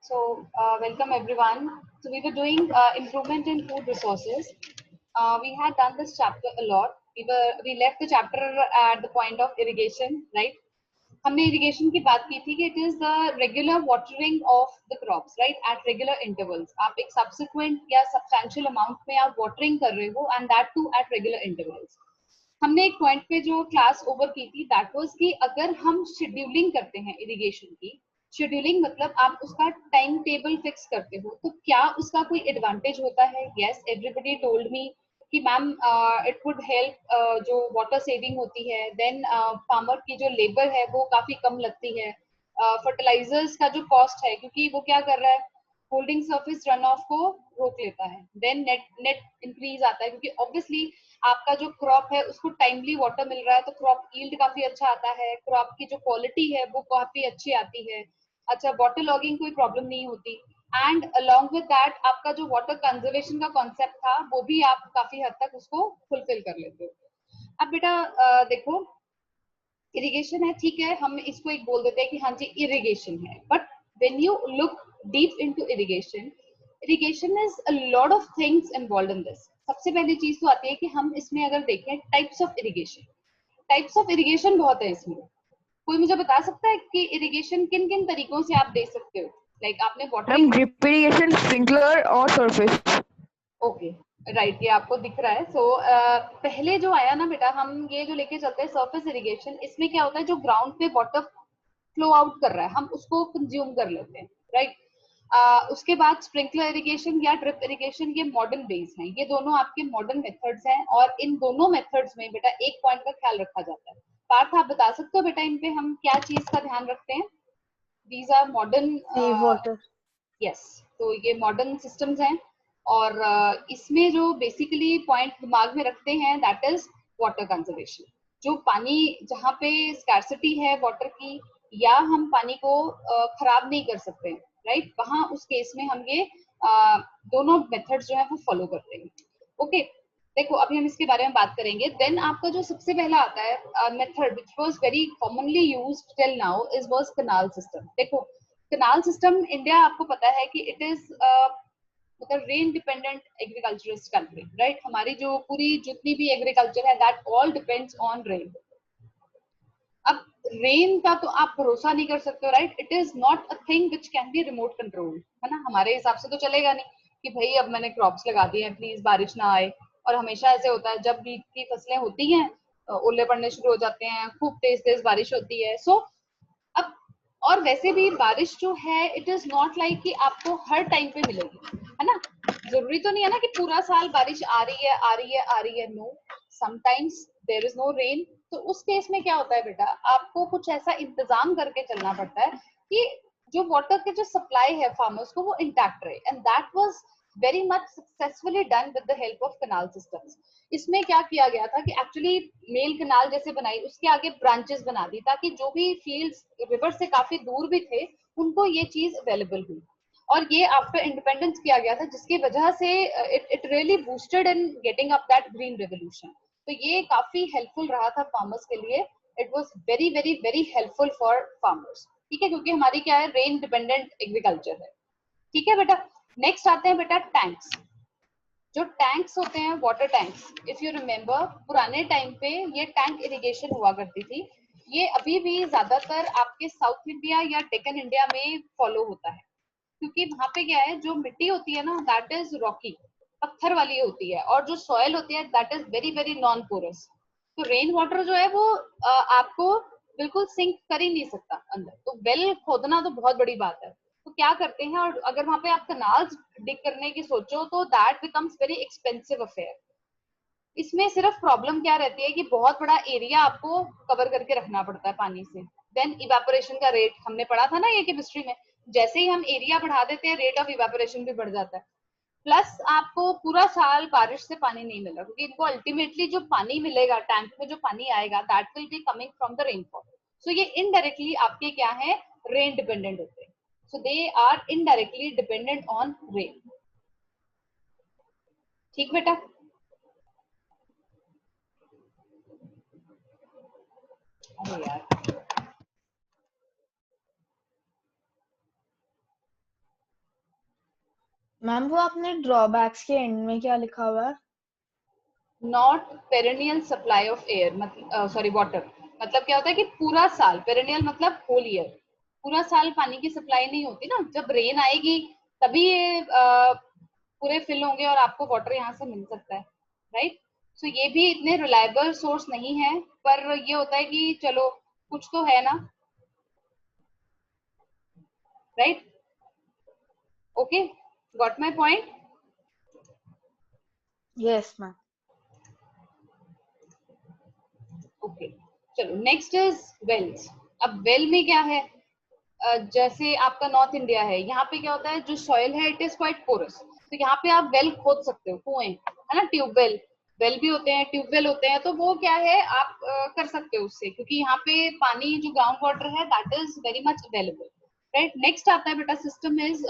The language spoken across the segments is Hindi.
Welcome everyone. So we were doing improvement in food resources. We had done this chapter a lot. We left the chapter at the point of irrigation, right? हमने irrigation की बात की थी कि it is the regular watering of the crops, right? At regular intervals. आप एक subsequent या substantial amount में आप watering कर रहे हो and that too at regular intervals. हमने एक पॉइंट पे जो क्लास ओवर की थी दैट वाज कि अगर हम शेड्यूलिंग करते हैं इरिगेशन की, शेड्यूलिंग मतलब आप उसका टाइम टेबल फिक्स करते हो, तो क्या उसका कोई एडवांटेज होता है? यस, एवरीबडी टोल्ड मी कि मैम इट वुड हेल्प, जो वाटर सेविंग होती है, देन फार्मर की जो लेबर है वो काफी कम लगती है, फर्टिलाइजर्स का जो कॉस्ट है क्योंकि वो क्या कर रहा है, होल्डिंग सरफेस रन ऑफ को रोक लेता है, देन नेट नेट इंक्रीज आता है क्योंकि ऑब्वियसली आपका जो क्रॉप है उसको टाइमली वाटर मिल रहा है तो क्रॉप यील्ड काफी अच्छा आता है, क्रॉप की जो क्वालिटी है वो काफी अच्छी आती है, अच्छा वाटर लॉगिंग कोई प्रॉब्लम नहीं होती, एंड अलोंग विद दैट आपका जो वाटर कंजर्वेशन का कॉन्सेप्ट था वो भी आप काफी हद तक उसको फुलफिल कर लेते हो। अब बेटा देखो, इरिगेशन है, ठीक है, हम इसको एक बोल देते हैं कि हाँ जी इरिगेशन है, but when you look deep into irrigation, irrigation is a lot of things involved in this. सबसे पहली चीज तो आती है कि हम इसमें अगर देखें types of irrigation, types of irrigation बहुत है इसमें। कोई मुझे बता सकता है कि इरिगेशन किन किन तरीकों से आप दे सकते हो? लाइक आपने ma'am watering, drip irrigation, sprinkler और सरफेस। ओके राइट, ये आपको दिख रहा है। सो पहले जो आया ना बेटा, हम ये जो लेके चलते हैं सरफेस इरिगेशन, इसमें क्या होता है जो ग्राउंड पे वाटर फ्लो आउट कर रहा है हम उसको कंज्यूम कर लेते हैं, राइट? उसके बाद स्प्रिंकलर इरिगेशन या ड्रिप इरिगेशन, ये मॉडर्न बेस हैं, ये दोनों आपके मॉडर्न मेथड्स हैं और इन दोनों मेथड्स में बेटा एक पॉइंट का ख्याल रखा जाता है। पार्थ आप बता सकते हो बेटा इन पे हम क्या चीज का ध्यान रखते हैं? These are modern, save water. Yes, तो ये मॉडर्न सिस्टम्स हैं और इसमें जो बेसिकली पॉइंट दिमाग में रखते हैं दैट इज वाटर कंजर्वेशन। जो पानी, जहाँ पे स्कैर्सिटी है वाटर की या हम पानी को खराब नहीं कर सकते, राइट, वहां उस केस में हम ये दोनों मेथड्स जो है वो फॉलो करते हैं। ओके, देखो अभी हम इसके बारे में बात करेंगे। देन आपका जो सबसे पहला आता है method which was very commonly used till now is was canal system. देखो कनाल सिस्टम, इंडिया आपको पता है कि इट इज मतलब rain dependent agriculturist country, right? हमारी जो पूरी जितनी भी एग्रीकल्चर है that all depends on rain. अब रेन का तो आप भरोसा नहीं कर सकते, right? It is not a thing which can be remote control, है ना? हमारे हिसाब से तो चलेगा नहीं कि भाई अब मैंने क्रॉप्स लगा दिए हैं प्लीज बारिश ना आए। और हमेशा ऐसे होता है जब बीट की फसलें होती हैं ओले पड़ने शुरू हो जाते हैं, खूब तेज तेज बारिश होती है। सो अब, और वैसे भी बारिश जो है इट इज नॉट लाइक कि आपको हर टाइम पे मिलेगी, है ना? जरूरी तो नहीं है ना कि पूरा साल बारिश आ रही है आ रही है आ रही है। No, sometimes there is no rain. तो उस केस में क्या होता है बेटा, आपको कुछ ऐसा इंतजाम करके चलना पड़ता है कि जो वाटर के जो सप्लाई है फार्मर्स को वो इंटैक्ट रहे, and that was very much successfully done with the help of canal systems. इसमें क्या किया गया था कि एक्चुअली मेल कैनाल जैसे बनाई, उसके आगे ब्रांचेस बना दी ताकि जो भी फील्ड्स रिवर से काफी दूर भी थे उनको ये चीज अवेलेबल हुई। और ये आफ्टर इंडिपेंडेंस किया गया था जिसकी वजह से it really boosted in getting up that green revolution. तो ये काफी हेल्पफुल रहा था फार्मर्स के लिए। It was very very very helpful for farmers, ठीक है, क्योंकि हमारी क्या है, रेन डिपेंडेंट एग्रीकल्चर है। ठीक है बेटा, नेक्स्ट आते हैं बेटा टैंक्स। जो टैंक्स होते हैं water tanks, if you remember पुराने टाइम पे ये टैंक इरिगेशन हुआ करती थी। ये अभी भी ज्यादातर आपके साउथ इंडिया या डेक्कन इंडिया में फॉलो होता है क्योंकि वहां पे क्या है, जो मिट्टी होती है ना दैट इज रॉकी, पत्थर वाली होती है, और जो सॉइल होती है that is very very non porous. तो रेन वाटर जो है वो आपको बिल्कुल सिंक कर ही नहीं सकता अंदर, तो वेल खोदना तो बहुत बड़ी बात है। तो क्या करते हैं, और अगर वहां पे आप कनाल्स डिग करने की सोचो तो that becomes very expensive affair. इसमें सिर्फ प्रॉब्लम क्या रहती है कि बहुत बड़ा एरिया आपको कवर करके रखना पड़ता है पानी से। देन इवेपोरेशन का रेट हमने पढ़ा था ना ये केमिस्ट्री में, जैसे ही हम एरिया बढ़ा देते हैं रेट ऑफ इवेपोरेशन भी बढ़ जाता है। प्लस आपको पूरा साल बारिश से पानी नहीं मिल रहा क्योंकि इनको अल्टीमेटली जो पानी मिलेगा टैंक में, जो पानी आएगा that will be coming from the rainfall. So ये इनडायरेक्टली आपके क्या है, रेन डिपेंडेंट होते हैं। So they are indirectly dependent on rain. ठीक बेटा, अरे यार मैम वो आपने ड्रॉबैक्स के एंड में क्या लिखा हुआ है? Not perennial supply of air, मतलब सॉरी वाटर, मतलब क्या होता है कि पूरा साल, पेरेनियल मतलब होल ईयर, पूरा साल पानी की सप्लाई नहीं होती ना, जब रेन आएगी तभी ये पूरे फिल होंगे और आपको वाटर यहाँ से मिल सकता है, राइट। सो ये भी इतने रिलायबल सोर्स नहीं है, पर ये होता है कि चलो कुछ तो है ना, right. Okay, got my point. Yes ma'am. Okay, चलो नेक्स्ट इज वेल्स। अब वेल में क्या है, जैसे आपका नॉर्थ इंडिया है, यहाँ पे क्या होता है, जो सॉइल है इट इज क्वाइट पोरस, तो यहाँ पे आप वेल खोद सकते हो, कुएं है ना, ट्यूबवेल, वेल भी होते हैं ट्यूबवेल होते हैं, तो वो क्या है आप कर सकते हो उससे, क्योंकि यहाँ पे पानी जो ग्राउंड वाटर है that is very much available, right. Next आता है बेटा system is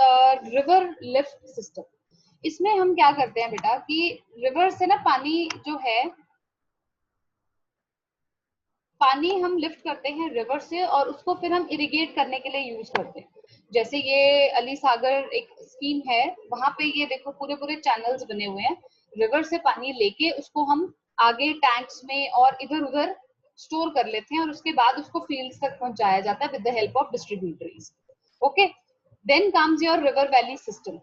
river lift system. इसमें हम क्या करते हैं बेटा कि रिवर से ना पानी जो है, पानी हम लिफ्ट करते हैं रिवर से और उसको फिर हम इरिगेट करने के लिए यूज करते हैं। जैसे ये अली सागर एक स्कीम है, वहां पे ये देखो पूरे पूरे चैनल्स बने हुए हैं, रिवर से पानी लेके उसको हम आगे टैंक्स में और इधर उधर स्टोर कर लेते हैं और उसके बाद उसको फील्ड्स तक पहुंचाया जाता है with the help of distributaries. Okay, then comes your river valley system.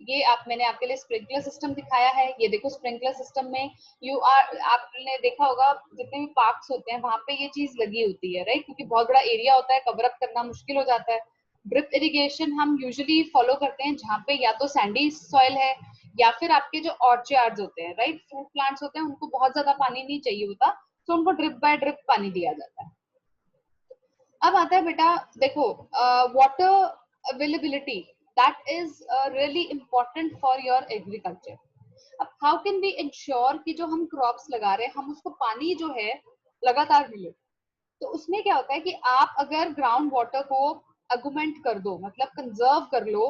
ये आप, मैंने आपके लिए स्प्रिंकलर सिस्टम दिखाया है, ये देखो स्प्रिंकलर सिस्टम में यू आर, आपने देखा होगा जितने भी पार्क्स होते हैं वहां पे ये चीज लगी होती है, राइट, क्योंकि बहुत बड़ा एरिया होता है, कवर अप करना मुश्किल हो जाता है। ड्रिप इरिगेशन हम यूजुअली फॉलो करते हैं जहाँ पे या तो सैंडी सॉइल है या फिर आपके जो ऑर्चार्ड्स होते हैं, राइट, फ्रूट प्लांट्स होते हैं, उनको बहुत ज्यादा पानी नहीं चाहिए होता, तो उनको ड्रिप बाय ड्रिप पानी दिया जाता है। अब आता है बेटा, देखो water availability, that is really important for your agriculture. अब हाउ कैन वी इंश्योर कि जो हम क्रॉप्स लगा रहे हैं हम उसको पानी जो है लगातार मिले, तो उसमें क्या होता है कि आप अगर ग्राउंड वाटर को अगुमेंट कर दो, मतलब कंजर्व कर लो,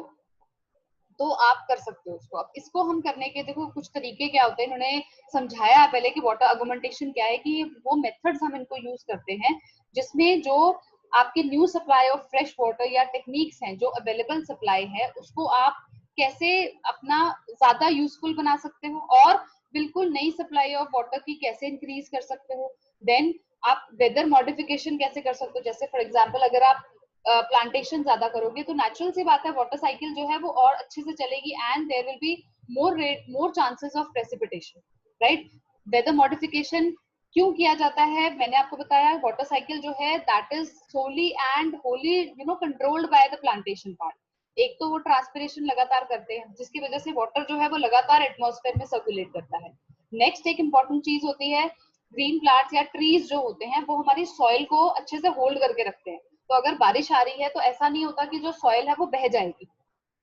तो आप कर सकते हो उसको। अब इसको हम करने के देखो कुछ तरीके क्या होते हैं, इन्होंने समझाया है पहले कि वाटर अगुमेंटेशन क्या है, कि वो मेथड्स हम इनको यूज करते हैं जिसमें जो आपके new supply of fresh water या टेक्निक्स हैं, जो अवेलेबल सप्लाई है उसको आप कैसे अपना ज्यादा यूजफुल बना सकते हो और बिल्कुल नई सप्लाई ऑफ वाटर की कैसे इंक्रीज कर सकते हो। देन आप वेदर मॉडिफिकेशन कैसे कर सकते हो, जैसे फॉर एग्जाम्पल अगर आप प्लांटेशन ज्यादा करोगे तो नेचुरल सी बात है वाटर साइकिल जो है वो और अच्छे से चलेगी and there will be more chances of precipitation, right. Weather modification क्यों किया जाता है, मैंने आपको बताया, वाटर साइकिल जो है that is solely and wholly controlled by the plantation part. एक तो वो ट्रांसपिरेशन लगातार करते हैं जिसकी वजह से वाटर जो है वो लगातार एटमॉस्फेयर में सर्कुलेट करता है। नेक्स्ट एक इंपॉर्टेंट चीज होती है, ग्रीन प्लांट्स या ट्रीज जो होते हैं वो हमारी सॉइल को अच्छे से होल्ड करके रखते हैं, तो अगर बारिश आ रही है तो ऐसा नहीं होता कि जो सॉइल है वो बह जाएगी,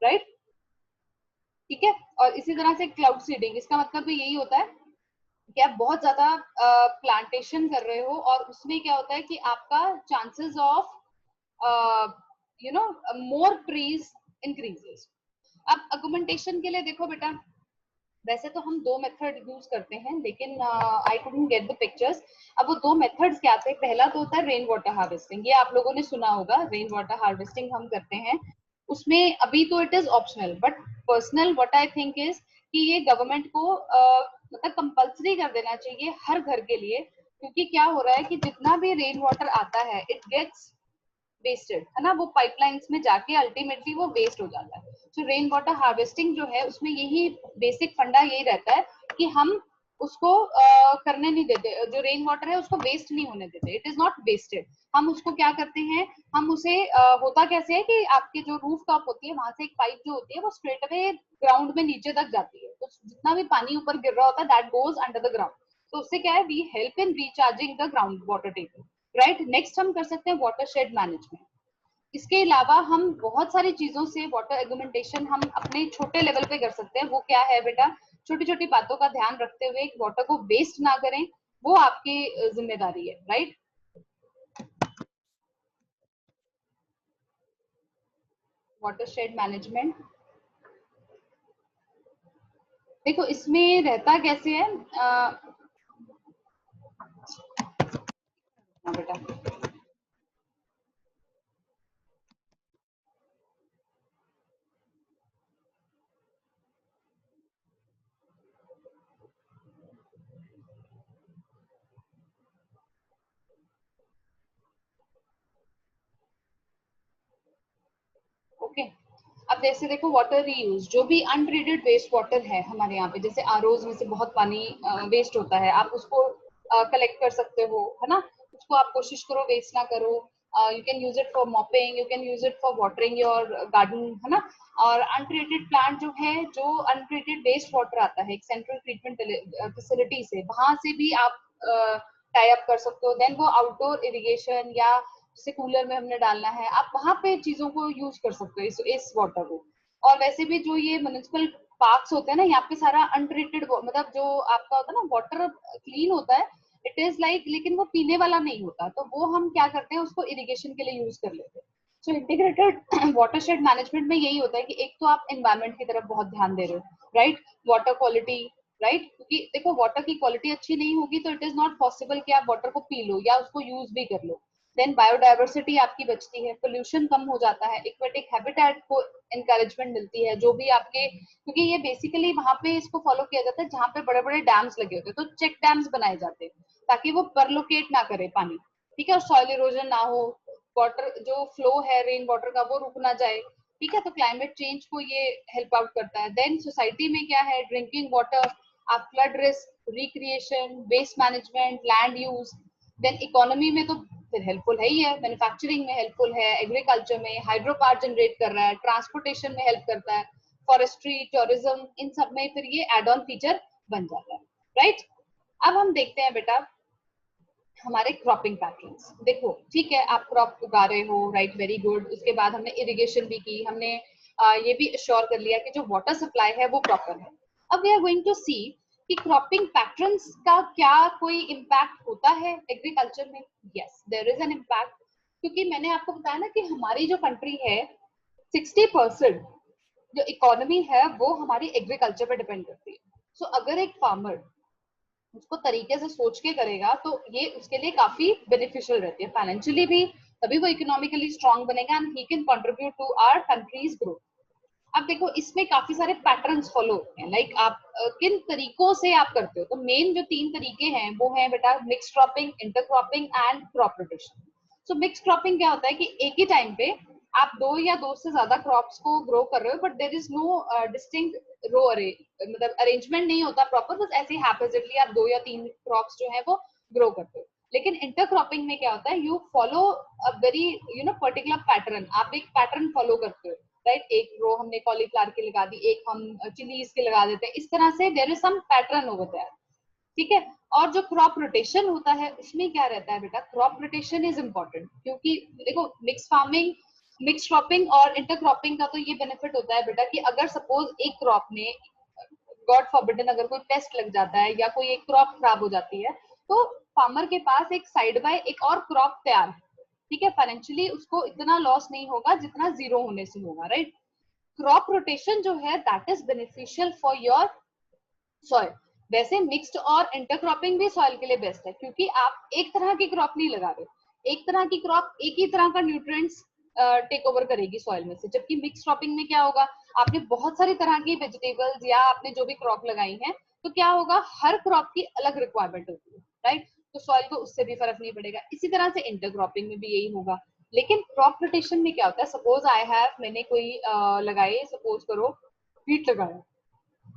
राइट, ठीक है। और इसी तरह से क्लाउड सीडिंग, इसका मतलब भी यही होता है कि आप बहुत ज्यादा प्लांटेशन कर रहे हो और उसमें क्या होता है कि आपका chances of more trees increases. अब अगुमेंटेशन के लिए देखो बेटा, वैसे तो हम दो मेथड यूज करते हैं लेकिन I couldn't get the pictures. अब वो दो मेथड्स क्या थे, पहला तो होता है रेन वाटर हार्वेस्टिंग, ये आप लोगों ने सुना होगा, रेन वाटर हार्वेस्टिंग हम करते हैं। उसमें अभी तो it is optional but personal what I think is कि ये गवर्नमेंट को मतलब कंपल्सरी कर देना चाहिए हर घर के लिए, क्योंकि क्या हो रहा है कि जितना भी रेन वाटर आता है इट गेट्स वेस्टेड, है ना, वो पाइपलाइंस में जाके अल्टीमेटली वो वेस्ट हो जाता है। तो रेन वाटर हार्वेस्टिंग जो है उसमें यही बेसिक फंडा यही रहता है कि हम उसको करने नहीं देते, जो रेन वाटर है उसको वेस्ट नहीं होने देते, इट इज नॉट वेस्टेड। हम उसको क्या करते हैं, हम उसे होता कैसे है कि आपके जो रूफ टॉप होती है वहां से एक पाइप जो होती है वो स्ट्रेट अवे ग्राउंड में नीचे तक जाती है, तो जितना भी पानी ऊपर गिर रहा होता है that goes under the ground, तो उससे क्या है we help in recharging the ground water table, right. Next हम कर सकते हैं वाटर शेड मैनेजमेंट। इसके अलावा हम बहुत सारी चीजों से वाटर एग्यूमेंटेशन हम अपने छोटे लेवल पे कर सकते हैं। वो क्या है बेटा, छोटी छोटी बातों का ध्यान रखते हुए वाटर को वेस्ट ना करें, वो आपकी जिम्मेदारी है, राइट। वाटर शेड मैनेजमेंट, देखो इसमें रहता कैसे है बेटा, ओके अब जैसे देखो वाटर रीयूज, जो भी अनट्रीटेड वेस्ट वाटर है हमारे यहाँ पे, जैसे आरओज में से बहुत पानी वेस्ट होता है, आप उसको कलेक्ट कर सकते हो, है ना, उसको आप कोशिश करो वेस्ट ना करो। You can use it for mopping, you can use it for watering your garden, है ना। और अनट्रीटेड प्लांट जो है, जो अनट्रीटेड वेस्ट वाटर आता है एक सेंट्रल ट्रीटमेंट फैसिलिटी से, वहां से भी आप टाई अप कर सकते हो। देन वो आउटडोर इरिगेशन या जैसे कूलर में हमने डालना है, आप वहां पे चीजों को यूज कर सकते हो इस वाटर को। और वैसे भी जो ये म्युनिसिपल पार्क्स होते हैं ना, यहाँ पे सारा अनट्रीटेड, मतलब जो आपका होता है ना वाटर क्लीन होता है, इट इज लाइक, लेकिन वो पीने वाला नहीं होता, तो वो हम क्या करते हैं, उसको इरिगेशन के लिए यूज कर लेते हैं। सो इंटीग्रेटेड वाटरशेड मैनेजमेंट में यही होता है कि एक तो आप एनवायरमेंट की तरफ बहुत ध्यान दे रहे हो, राइट, वाटर क्वालिटी, राइट, क्योंकि देखो वाटर की क्वालिटी अच्छी नहीं होगी तो इट इज नॉट पॉसिबल कि आप वाटर को पी लो या उसको यूज भी कर लो। देन बायोडाइवर्सिटी आपकी बचती है, पोल्यूशन कम हो जाता है, एक्वेटिक हैबिटेट को एनकरेजमेंट मिलती है, जो भी आपके, क्योंकि ये बेसिकली वहां पे इसको फॉलो किया जाता है जहाँ पे बड़े बड़े डैम्स लगे होते हैं, तो चेक डैम्स बनाए जाते हैं ताकि वो परलोकेट ना करे पानी, ठीक है, और सॉइल इरोजन ना हो, वाटर जो फ्लो है रेन वाटर का वो रुक ना जाए, ठीक है। तो क्लाइमेट चेंज को ये हेल्प आउट करता है। देन सोसाइटी में क्या है, ड्रिंकिंग वाटर, आप flood risk, recreation, waste management, land use. Then economy में तो फिर हेल्पफुल है ही है, मैन्युफैक्चरिंग में हेल्पफुल है, एग्रीकल्चर में हाइड्रो पावर जनरेट कर रहा है, ट्रांसपोर्टेशन में हेल्प करता है, फॉरेस्ट्री, टूरिज्म, इन सब में फिर ये एड ऑन फीचर बन जाता है, राइट। अब हम देखते हैं बेटा हमारे क्रॉपिंग पैटर्न्स। देखो ठीक है, आप क्रॉप उगा रहे हो, राइट, वेरी गुड। उसके बाद हमने इरिगेशन भी की, हमने ये भी अश्योर कर लिया कि जो वाटर सप्लाई है वो प्रॉपर है। अब वी आर गोइंग टू सी कि क्रॉपिंग पैटर्न्स का क्या कोई इम्पैक्ट होता है एग्रीकल्चर में। Yes, there is an impact, क्योंकि मैंने आपको बताया ना कि हमारी जो कंट्री है 60% जो इकोनॉमी है वो हमारी एग्रीकल्चर पे डिपेंड करती है। सो अगर एक फार्मर उसको तरीके से सोच के करेगा तो ये उसके लिए काफी बेनिफिशियल रहती है फाइनेंशियली भी, तभी वो इकोनॉमिकली स्ट्रांग बनेगा and he can contribute to our country's growth. अब देखो इसमें काफी सारे पैटर्न्स फॉलो होते हैं, लाइक आप किन तरीकों से आप करते हो। तो मेन जो 3 तरीके हैं वो है बेटा mix cropping, intercropping and crop rotation. So mix cropping क्या होता है कि एक ही टाइम पे आप 2 या 2 से ज्यादा क्रॉप्स को ग्रो कर रहे हो, but there is no distinct row अरे, मतलब अरेंजमेंट नहीं होता प्रॉपर, बस ऐसे ही हैपेजेटली आप 2 या 3 क्रॉप्स जो है वो ग्रो करते हो। लेकिन इंटरक्रॉपिंग में क्या होता है, you follow a very particular pattern, आप एक पैटर्न फॉलो करते हो, राइट। एक रो हमने कॉलीफ्लावर की लगा दी, एक हम चिलीज की लगा देते हैं, इस तरह से there is some pattern over there, ठीक है। और जो क्रॉप रोटेशन होता है उसमें क्या रहता है बेटा, क्रॉप रोटेशन इज इम्पोर्टेंट, क्योंकि देखो मिक्स फार्मिंग, मिक्स क्रॉपिंग और इंटरक्रॉपिंग का तो ये बेनिफिट होता है बेटा कि अगर सपोज एक क्रॉप में गॉड फॉरबिडन अगर कोई पेस्ट लग जाता है या कोई एक क्रॉप खराब हो जाती है, तो फार्मर के पास एक साइड बाय एक और क्रॉप तैयार है, ठीक है। फाइनेंशियली उसको इतना लॉस नहीं होगा जितना जीरो होने से होगा, राइट। क्रॉप रोटेशन जो है that is beneficial for your soil. वैसे मिक्स्ड और इंटरक्रॉपिंग भी सॉइल के लिए बेस्ट है, क्योंकि आप एक तरह की क्रॉप नहीं लगा रहे, एक तरह की क्रॉप एक ही तरह का न्यूट्रिएंट्स टेक ओवर करेगी सॉइल में से। जबकि मिक्स क्रॉपिंग में क्या होगा, आपने बहुत सारी तरह की वेजिटेबल्स या आपने जो भी क्रॉप लगाई है, तो क्या होगा, हर क्रॉप की अलग रिक्वायरमेंट होती है, राइट। तो सॉइल को उससे भी फर्क नहीं पड़ेगा। इसी तरह से इंटरक्रॉपिंग में भी यही होगा। लेकिन क्रॉप रोटेशन में क्या होता है, सपोज आई हैव, मैंने कोई लगाए, सपोज करो व्हीट लगाया,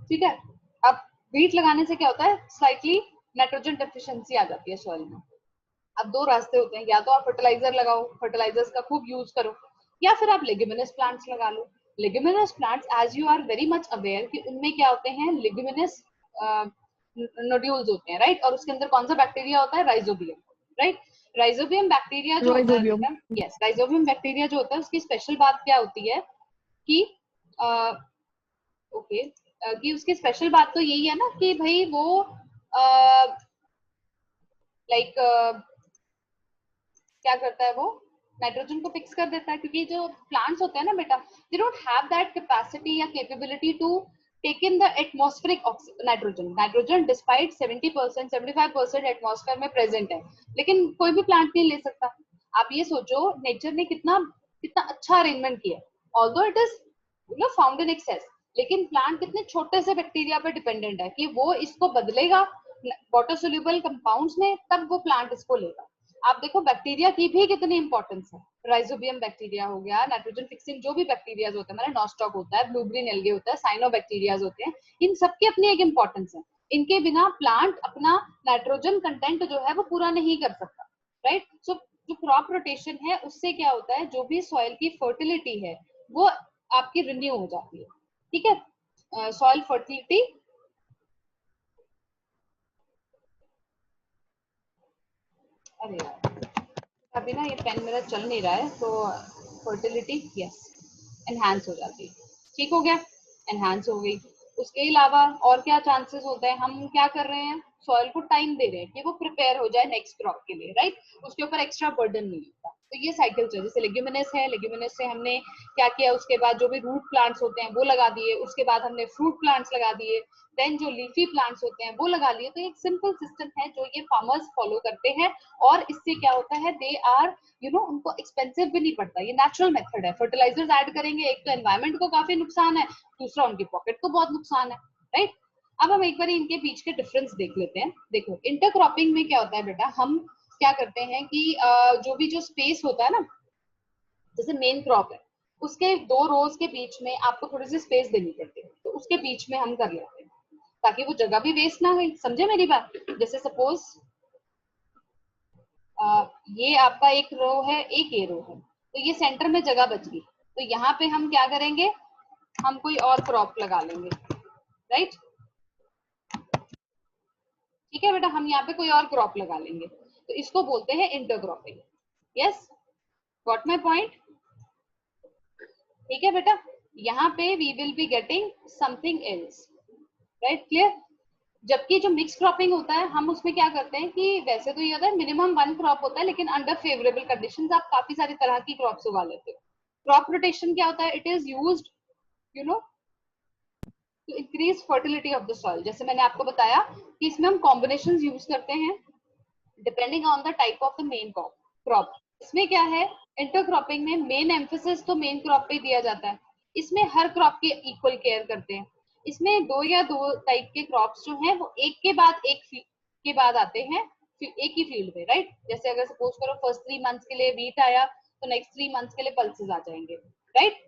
ठीक है। अब व्हीट लगाने से क्या होता है, स्लाइटली नाइट्रोजन डेफिशिएंसी आ जाती है सॉइल में। अब 2 रास्ते होते हैं, या तो आप फर्टिलाइजर लगाओ, फर्टिलाइजर्स का खूब यूज करो, या फिर आप लेग्यूमिनस प्लांट्स लगा लो। Leguminous plants as you are very much aware कि उनमें क्या होते हैं, लेग्यूमिनस नोड्यूल्स होते हैं, राइट। और उसके अंदर कौन सा बैक्टीरिया होता है, राइजोबियम, राइट। राइजोबियम बैक्टीरिया जो होता है बेटा, यस, राइजोबियम बैक्टीरिया जो होता है उसकी स्पेशल बात क्या होती है कि ओके कि उसकी स्पेशल बात तो यही है ना कि भाई वो लाइक क्या करता है, वो नाइट्रोजन को फिक्स कर देता है, क्योंकि जो प्लांट्स होते हैं ना बेटा, they don't have that capacity या capability to take in the atmospheric nitrogen despite 70% 75% atmosphere में प्रेजेंट है, लेकिन कोई भी प्लांट नहीं ले सकता। आप ये सोचो नेचर ने कितना कितना अच्छा अरेंजमेंट किया, although it is found in excess, लेकिन प्लांट कितने छोटे से बैक्टीरिया पे डिपेंडेंट है कि वो इसको बदलेगा वाटर सोल्यूबल कंपाउंड्स में, तब वो प्लांट इसको लेगा। आप देखो बैक्टीरिया की भी कितनी इंपॉर्टेंस है। राइजोबियम बैक्टीरिया हो गया, नाइट्रोजन फिक्सिंग जो भी बैक्टीरिया होते हैं, हमारा नॉस्टॉक होता है, ब्लू ग्रीन एल्गे होता है, साइनोबैक्टीरिया होते हैं, इन सबकी अपनी एक इंपॉर्टेंस है। इनके बिना प्लांट अपना नाइट्रोजन कंटेंट जो है वो पूरा नहीं कर सकता, राइट। सो जो क्रॉप रोटेशन है उससे क्या होता है, जो भी सॉइल की फर्टिलिटी है वो आपकी रिन्यू हो जाती है, ठीक है। सॉइल फर्टिलिटी, अरे यार अभी ना ये पेन मेरा चल नहीं रहा है, तो फर्टिलिटी यस एनहांस हो जाती है, ठीक हो गया, एनहांस हो गई। उसके अलावा और क्या चांसेस होते हैं, हम क्या कर रहे हैं, सॉइल को टाइम दे रहे हैं कि वो प्रिपेयर हो जाए नेक्स्ट क्रॉप के लिए, राइट। उसके ऊपर एक्स्ट्रा बर्डन नहीं होता। तो ये साइकिल चल, जैसे लेग्यूमिनस है, लेग्यूमिनस से हमने क्या किया, उसके बाद जो भी रूट प्लांट्स होते हैं वो लगा दिए, उसके बाद हमने फ्रूट प्लांट्स लगा दिए, देन जो लीफी प्लांट्स होते हैं वो लगा लिए। तो एक सिंपल सिस्टम है जो ये फार्मर्स फॉलो करते हैं, और इससे क्या होता है, दे आर उनको एक्सपेंसिव भी नहीं पड़ता। ये नेचुरल मेथड है। फर्टिलाइजर्स ऐड करेंगे, एक तो एनवायरमेंट को काफी नुकसान है, दूसरा उनकी पॉकेट को बहुत नुकसान है, राइट। अब हम एक बार इनके बीच के डिफरेंस देख लेते हैं। देखो इंटरक्रॉपिंग में क्या होता है बेटा, हम क्या करते हैं कि जो भी जो स्पेस होता है ना, जैसे मेन क्रॉप है उसके 2 रोज के बीच में आपको थोड़ी सी स्पेस देनी पड़ती है, तो उसके बीच में हम कर लेते हैं ताकि वो जगह भी वेस्ट ना गई, समझे मेरी बात। जैसे सपोज ये आपका एक रो है, एक ये रो है, तो ये सेंटर में जगह बच गई, तो यहाँ पे हम क्या करेंगे, हम कोई और क्रॉप लगा लेंगे, राइट। ठीक है बेटा, हम यहाँ पे कोई और क्रॉप लगा लेंगे, तो इसको बोलते हैं intercropping. Yes, got my point. ठीक है बेटा, यहाँ पे we will be getting something else, right, clear. जबकि जो मिक्स क्रॉपिंग होता है, हम उसमें क्या करते हैं कि वैसे तो ये होता है मिनिमम 1 क्रॉप होता है, लेकिन अंडर फेवरेबल कंडीशंस आप काफी सारी तरह की क्रॉप्स उगा लेते हो। क्रॉप रोटेशन क्या होता है, it is used you know to increase fertility of the soil. जैसे मैंने आपको बताया कि इसमें हम कॉम्बिनेशन यूज करते हैं depending on the type of the main crop. इसमें क्या है, इंटरक्रॉपिंग में मेन एम्फेसिस तो मेन क्रॉप पे दिया जाता है, इसमें हर क्रॉप की इक्वल केयर करते हैं। इसमें 2 टाइप के क्रॉप्स जो हैं वो एक के बाद एक के बाद आते हैं एक ही फील्ड में, राइट। जैसे अगर सपोज करो फर्स्ट 3 मंथ्स के लिए वीट आया, तो नेक्स्ट 3 मंथ्स के लिए पल्सेस आ जाएंगे, राइट।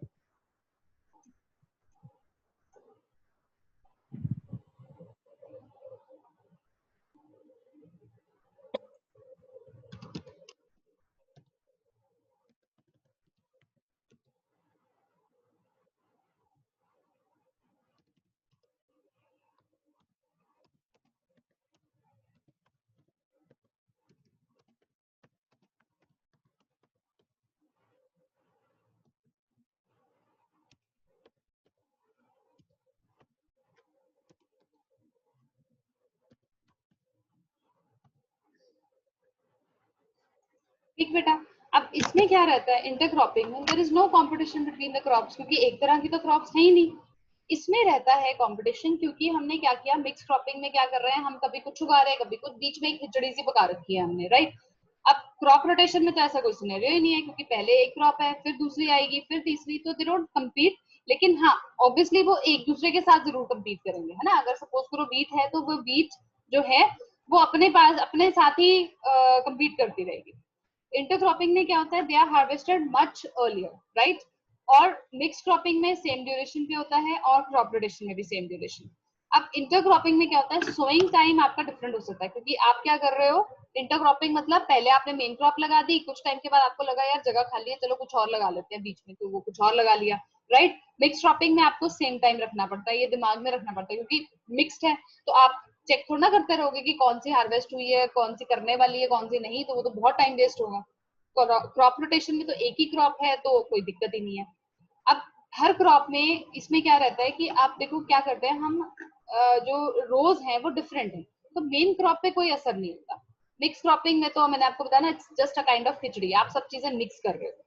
ठीक बेटा, अब इसमें क्या रहता है, इंटरक्रॉपिंग में there is no competition between the crops, क्योंकि एक तरह की तो क्रॉप्स है ही नहीं। इसमें रहता है कंपटीशन, क्योंकि हमने क्या किया, मिक्स क्रॉपिंग में क्या कर रहे हैं, हम कभी कुछ उगा रहे हैं, कभी कुछ, बीच में एक खिचड़ी सी पका रखी है हमने, राइट। अब क्रॉप रोटेशन में तो ऐसा कोई सिनेरियो ही नहीं है, क्योंकि पहले एक क्रॉप है, फिर दूसरी आएगी, फिर तीसरी, तो दे डोंट कम्पीट। लेकिन हाँ, ऑब्वियसली वो एक दूसरे के साथ जरूर कम्पीट करेंगे, है ना। अगर सपोज करो वीट है, तो वो वीट जो है वो अपने पास अपने साथ ही कम्पीट करती रहेगी। इंटरक्रॉपिंग में क्या होता है, they are harvested much earlier, right. और मिक्स क्रॉपिंग में सेम ड्यूरेशन पे होता है, और क्रॉप रोटेशन में भी सेम ड्यूरेशन। अब इंटरक्रॉपिंग में क्या होता है, सोइंग टाइम आपका डिफरेंट हो सकता है, क्योंकि आप क्या कर रहे हो, इंटरक्रॉपिंग मतलब पहले आपने मेन क्रॉप लगा दी, कुछ टाइम के बाद आपको लगा यार जगह खाली है, चलो कुछ और लगा लेते हैं बीच में, तो वो कुछ और लगा लिया, राइट। मिक्स क्रॉपिंग में आपको सेम टाइम रखना पड़ता है, ये दिमाग में रखना पड़ता है, क्योंकि मिक्स्ड है, तो आप चेक थोड़ा ना करते रहोगे कि कौन सी हार्वेस्ट हुई है, कौन सी करने वाली है, कौन सी नहीं, तो वो तो बहुत टाइम वेस्ट होगा। क्रॉप रोटेशन में तो एक ही क्रॉप है, तो कोई दिक्कत ही नहीं है। अब हर क्रॉप में इसमें क्या रहता है कि आप देखो क्या करते हैं हम, जो रोज हैं वो डिफरेंट है, तो मेन क्रॉप पे कोई असर नहीं होता। मिक्स क्रॉपिंग में तो मैंने आपको बताया ना, it's just a kind of khichdi, आप सब चीजें मिक्स कर रहे हो।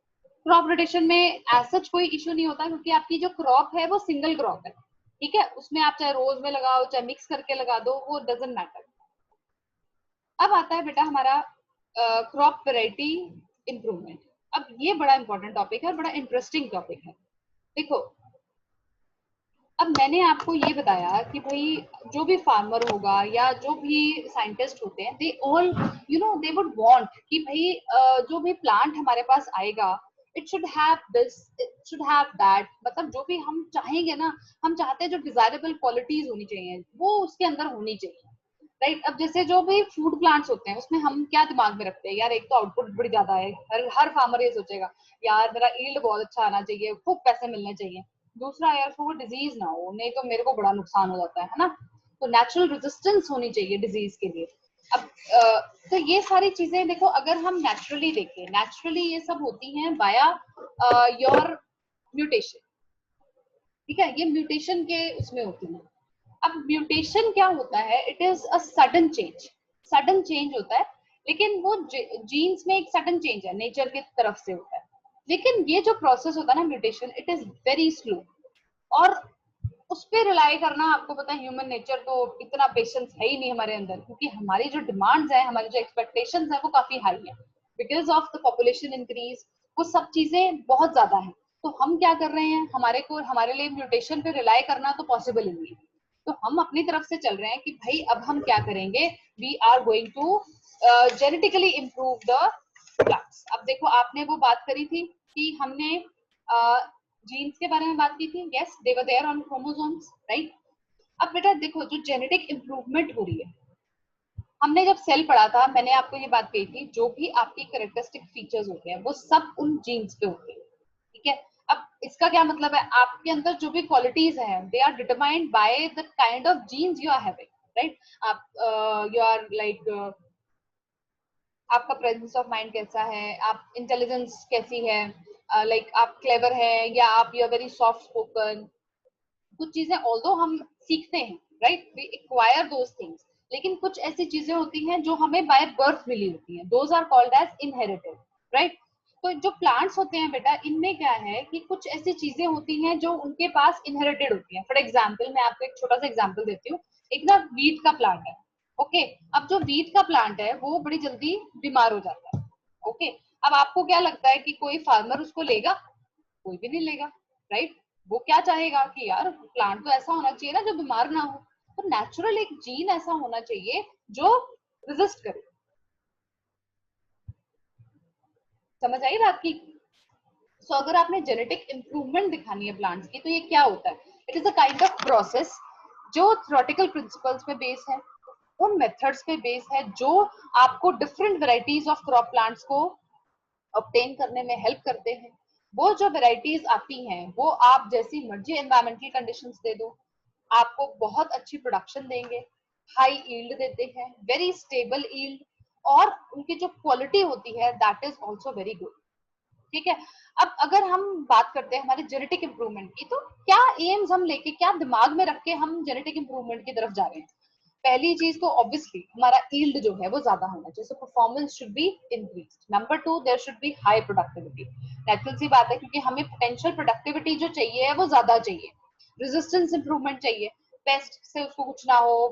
क्रॉप रोटेशन में एज सच कोई इशू नहीं होता, क्योंकि आपकी जो क्रॉप है वो सिंगल क्रॉप है, ठीक है। उसमें आप चाहे रोज में लगाओ, चाहे मिक्स करके लगा दो, वो डजेंट मैटर। अब आता है बेटा हमारा क्रॉप वेराइटी इंप्रूवमेंट। अब ये बड़ा इंपॉर्टेंट टॉपिक है, बड़ा इंटरेस्टिंग टॉपिक है। देखो अब मैंने आपको ये बताया कि भाई जो भी फार्मर होगा या जो भी साइंटिस्ट होते हैं, they all they would want कि भाई जो भी प्लांट हमारे पास आएगा, it should have this, it should have that, मतलब जो भी हम चाहेंगे ना, हम चाहते हैं जो डिजायरेबल क्वालिटीज होनी चाहिए वो उसके अंदर होनी चाहिए, राइट। अब जैसे जो भी फूड प्लांट्स होते हैं उसमें हम क्या दिमाग में रखते हैं, यार एक तो आउटपुट बड़ी ज्यादा है, हर फार्मर ये सोचेगा यार मेरा यील्ड बहुत अच्छा आना चाहिए, खूब पैसे मिलने चाहिए। दूसरा, यार वो डिजीज ना हो, नहीं तो मेरे को बड़ा नुकसान हो जाता है ना। तो नेचुरल रेजिस्टेंस होनी चाहिए डिजीज के लिए। अब तो ये सारी चीजें देखो, अगर हम नेचुरली देखें, नेचुरली ये सब होती हैं बाया योर म्यूटेशन, ठीक है, ये म्यूटेशन के उसमें होती है। अब म्यूटेशन क्या होता है, it is a sudden change, sudden change होता है, लेकिन वो जीन्स में एक सडन चेंज है, नेचर की तरफ से होता है। लेकिन ये जो प्रोसेस होता है ना mutation, it is very slow, और उस पर रिलाई करना, आपको पता है ह्यूमन नेचर तो इतना पेशेंस है ही नहीं हमारे अंदर, क्योंकि हमारी जो डिमांड्स है, हमारी जो एक्सपेक्टेशंस है वो काफी हाई है, because of the population increase, वो सब चीजें बहुत ज्यादा है। तो हम क्या कर रहे हैं, हमारे लिए म्यूटेशन पे रिलाई करना तो पॉसिबल ही नहीं है। तो हम अपनी तरफ से चल रहे हैं कि भाई अब हम क्या करेंगे, we are going to genetically improve the plants. अब देखो, आपने वो बात करी थी कि हमने जीन्स के बारे में बात की थी, yes they were there on chromosomes, right. अब बेटा देखो, जो जेनेटिक इम्प्रूवमेंट हो रही है, हमने जब सेल पढ़ा था, मैंने आपको ये बात कही थी, जो भी आपकी कैरेक्टरिस्टिक फीचर्स होते हैं वो सब उन जीन्स पे होते हैं, ठीक है। अब इसका क्या मतलब है, आपके अंदर जो भी क्वालिटीज हैं, they are determined by the kind of genes you are having, right. आप यू आर लाइक, आपका प्रेजेंस ऑफ माइंड कैसा है, आप इंटेलिजेंस कैसी है, लाइक आप क्लेवर है या आप you are very soft spoken. कुछ चीजें ऑल्दो हम सीखते हैं, right, we acquire those things, लेकिन कुछ ऐसी चीजें होती हैं जो हमें बाय बर्थ मिली होती हैं, those are called as inherited, right. तो जो प्लांट्स होते हैं बेटा, इनमें क्या है कि कुछ ऐसी चीजें होती हैं जो उनके पास इनहेरिटेड होती हैं। फॉर एग्जाम्पल, मैं आपको एक छोटा सा एग्जाम्पल देती हूँ। एक ना वीट का प्लांट है, ओके। अब जो वीट का प्लांट है वो बड़ी जल्दी बीमार हो जाता है, ओके। अब आपको क्या लगता है कि कोई फार्मर उसको लेगा? कोई भी नहीं लेगा, राइट। वो क्या चाहेगा कि यार प्लांट तो ऐसा होना चाहिए ना जो बीमार ना हो। तो नेचुरल एक जीन ऐसा होना चाहिए जो रेजिस्ट करे। समझ आई बात की? सो अगर आपने जेनेटिक इंप्रूवमेंट दिखानी है प्लांट्स की, तो ये क्या होता है, it is a kind of process जो थ्योरेटिकल प्रिंसिपल्स पे बेस है, उन मेथड्स पे बेस है जो आपको different varieties of crop plants को ऑब्टेन करने में हेल्प करते हैं। वो जो वेराइटीज आती हैं वो आप जैसी मर्जी एनवायरमेंटल कंडीशंस दे दो, आपको बहुत अच्छी प्रोडक्शन देंगे, हाई ईल्ड देते हैं, वेरी स्टेबल ईल्ड, और उनकी जो क्वालिटी होती है that is also very good, ठीक है। अब अगर हम बात करते हैं हमारे जेनेटिक इंप्रूवमेंट की, तो क्या एम्स हम लेके, क्या दिमाग में रख के हम जेनेटिक इंप्रूवमेंट की तरफ जा रहे हैं? पहली चीज तो ऑब्वियसली हमारा ईल्ड जो है वो ज्यादा होना चाहिए, so performance should be increased. Number 2, there should be high productivity. Natural सी बात है, क्योंकि हमें पोटेंशियल प्रोडक्टिविटी जो चाहिए है वो ज्यादा चाहिए। रेजिस्टेंस इंप्रूवमेंट चाहिए, पेस्ट से उसको कुछ ना हो,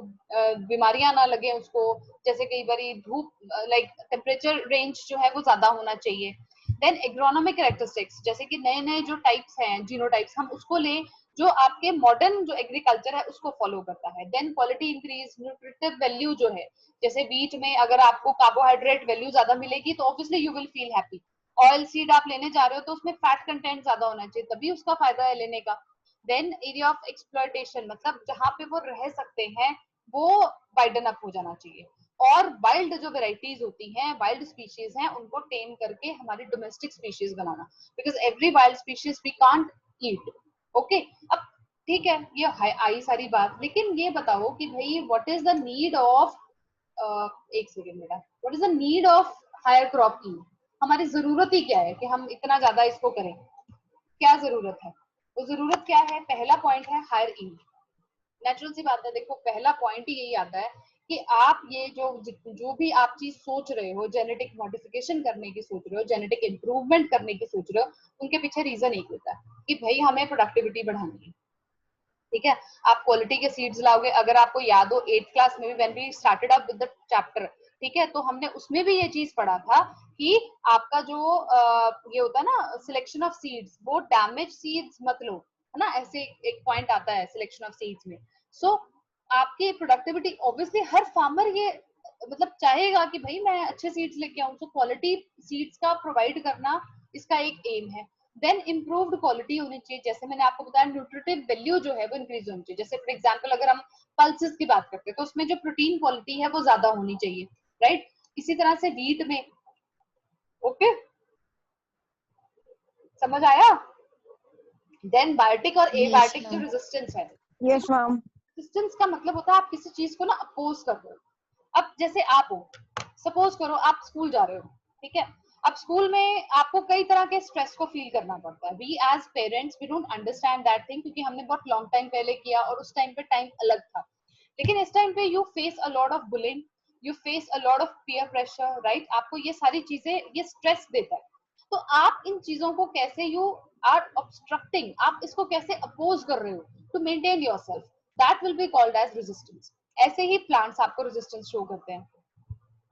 बीमारियां ना लगे उसको, जैसे कई बार धूप, लाइक टेम्परेचर रेंज जो है वो ज्यादा होना चाहिए। देन एग्रोनॉमिक कैरेक्टरिस्टिक्स, जैसे कि नए नए जो टाइप्स हैं, जीनोटाइप्स, हम उसको लें जो आपके मॉडर्न जो एग्रीकल्चर है उसको फॉलो करता है। Then quality increase, nutritive value जो है, जैसे व्हीट में अगर आपको कार्बोहाइड्रेट वैल्यू ज्यादा मिलेगी तो obviously you will feel happy. Oil seed आप लेने जा रहे हो तो उसमें फैट कंटेंट ज्यादा होना चाहिए, तभी उसका फायदा है लेने का। देन एरिया ऑफ एक्सप्लॉयटेशन, मतलब जहां पे वो रह सकते हैं वो वाइडन अप हो जाना चाहिए। और वाइल्ड जो वेराइटीज होती हैं, वाइल्ड स्पीशीज हैं, उनको टेम करके हमारी डोमेस्टिक स्पीशीज बनाना, because every wild species we can't eat, okay. अब ठीक है, ये आई सारी बात, लेकिन ये बताओ कि भाई what is the need of, एक सेकेंड बेटा, what is the need of higher crop yield? हमारी जरूरत ही क्या है कि हम इतना ज्यादा इसको करें? क्या जरूरत है? वो जरूरत क्या है? पहला पॉइंट है हायर ईल्ड। नेचुरल सी बात है, देखो पहला पॉइंट ही यही आता है कि आप ये जो भी आप चीज सोच रहे हो, जेनेटिक मॉडिफिकेशन करने की सोच रहे हो, जेनेटिक इंप्रूवमेंट करने की सोच रहे हो, उनके पीछे रीजन एक होता है कि भाई हमें प्रोडक्टिविटी बढ़ानी है, ठीक है। आप क्वालिटी के सीड्स लाओगे, अगर आपको याद हो 8th क्लास में भी when we started up with the chapter, ठीक है, तो हमने उसमें भी ये चीज पढ़ा था कि आपका जो ये होता है ना सिलेक्शन ऑफ सीड्स, वो डैमेज सीड्स मत लो, है ना, ऐसे एक पॉइंट आता है सिलेक्शन ऑफ सीड्स में। सो आपकी प्रोडक्टिविटी ऑब्वियसली हर फार्मर ये मतलब चाहेगा कि भाई मैं अच्छे सीड्स लेके आऊं, तो क्वालिटी सीड्स का प्रोवाइड करना इसका एक एम है। देन इम्प्रूव्ड क्वालिटी होनी चाहिए, जैसे मैंने आपको बताया न्यूट्रिटिव वैल्यू जो है वो इंक्रीज होनी चाहिए। जैसे फॉर एग्जांपल अगर हम पल्सेस की बात करते हैं तो उसमें जो प्रोटीन क्वालिटी है वो ज्यादा होनी चाहिए, राइट। इसी तरह से वीट में, ओके समझ आया। देन बायोटिक और Yes, एबायोटिक जो ma'am. रेजिस्टेंस है, Yes, ma'am. रेजिस्टेंस का मतलब होता है आप किसी चीज को ना अपोज कर रहे हो। अब जैसे आप हो, सपोज करो आप स्कूल जा रहे हो, ठीक है। अब स्कूल में आपको कई तरह के स्ट्रेस को फील करना पड़ता है। We as parents we don't understand that thing, क्योंकि हमने बहुत लॉन्ग टाइम पहले किया और उस टाइम पे टाइम अलग था। लेकिन इस टाइम पे you face a lot of bullying, you face a lot of peer pressure, right. आपको ये सारी चीजें, ये स्ट्रेस देता है। तो आप इन चीजों को कैसे, यू आर ऑब्स्ट्रक्टिंग, आप इसको कैसे अपोज कर रहे हो to maintain yourself, that will be called as resistance. ऐसे ही प्लांट्स आपको रेजिस्टेंस शो करते हैं।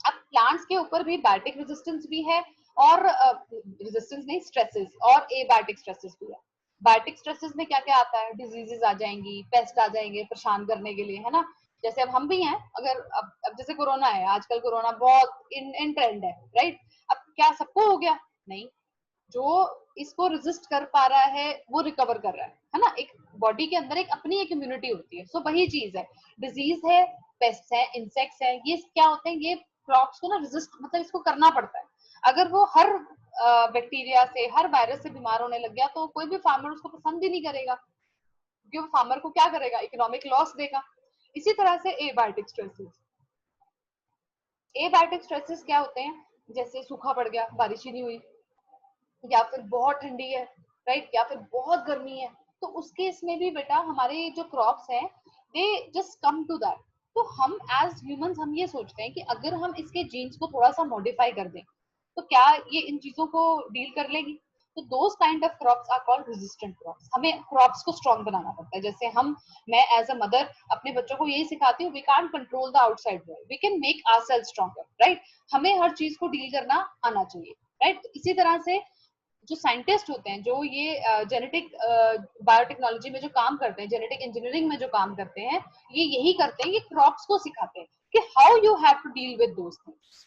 अब प्लांट्स के ऊपर भी बायोटिक रेजिस्टेंस भी है और रेजिस्टेंस नहीं, स्ट्रेसेस और एबायोटिक स्ट्रेसेस भी है। बायोटिक स्ट्रेसेस में क्या क्या आता है, डिजीजेस आ जाएंगी, पेस्ट आ जाएंगे परेशान करने के लिए, है ना। जैसे अब हम भी हैं, अगर अब जैसे कोरोना है, आजकल कोरोना बहुत इन ट्रेंड है, राइट। अब क्या सबको हो गया? नहीं, जो इसको रेजिस्ट कर पा रहा है वो रिकवर कर रहा है ना। एक बॉडी के अंदर एक अपनी एक इम्यूनिटी होती है। सो वही चीज है, डिजीज है, पेस्ट है, इंसेक्ट्स है, ये क्या होते हैं, ये क्रॉप्स को ना रेजिस्ट, मतलब इसको करना पड़ता है। अगर वो हर बैक्टीरिया से, हर वायरस से बीमार होने लग गया तो कोई भी फार्मर उसको पसंद ही नहीं करेगा, क्योंकि वो फार्मर को क्या करेगा, इकोनॉमिक लॉस देगा। इसी तरह से एबायोटिक स्ट्रेसेस, एबायोटिक स्ट्रेसेस क्या होते हैं, जैसे सूखा पड़ गया, बारिश ही नहीं हुई, या फिर बहुत ठंडी है, राइट, या फिर बहुत गर्मी है। तो उस केस में भी बेटा हमारे जो क्रॉप्स हैं they just come to that. तो हम एज ह्यूमंस हम ये सोचते हैं कि अगर हम इसके जीन्स को थोड़ा सा मॉडिफाई कर दें तो क्या ये इन चीजों को डील कर लेगी। तो those kind of crops are called resistant crops. हमें क्रॉप्स को स्ट्रॉन्ग बनाना पड़ता है। जैसे मैं एज अ मदर अपने बच्चों को यही सिखाती हूँ, we can't control the outside world, we can make ourselves stronger, right. हमें हर चीज को डील करना आना चाहिए, राइट। इसी तरह से जो साइंटिस्ट होते हैं, जो ये जेनेटिक बायोटेक्नोलॉजी में जो काम करते हैं, जेनेटिक इंजीनियरिंग में जो काम करते हैं, ये यही करते हैं, ये क्रॉप्स को सिखाते हैं कि how you have to deal with those things.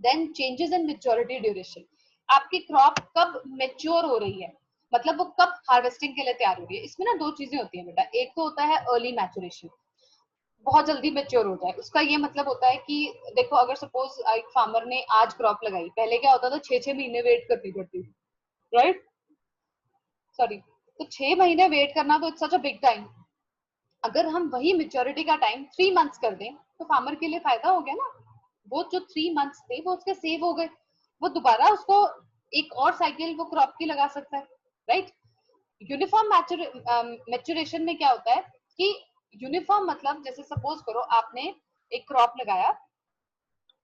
Then changes in maturity duration, आपकी क्रॉप कब मेच्योर हो रही है, मतलब वो कब हार्वेस्टिंग के लिए तैयार हो रही है। इसमें ना दो चीजें होती है बेटा, एक तो होता है अर्ली मैच्योरेशन, बहुत जल्दी मेच्योर हो जाए। उसका ये मतलब होता है कि देखो अगर सपोज एक फार्मर ने आज क्रॉप लगाई, पहले क्या होता था 6-6 महीने वेट करनी पड़ती थी, राइट, सॉरी। तो 6 महीने वेट करना तो it's such a big time. अगर हम वही मेच्योरिटी का टाइम 3 मंथ्स कर दें तो फार्मर के लिए फायदा हो गया ना। वो जो 3 मंथ्स थे वो उसके सेव हो गए, वो दोबारा उसको एक और साइकिल वो क्रॉप की लगा सकता है, राइट। यूनिफॉर्म मैच्योरेशन में क्या होता है कि यूनिफॉर्म मतलब जैसे सपोज करो आपने एक क्रॉप लगाया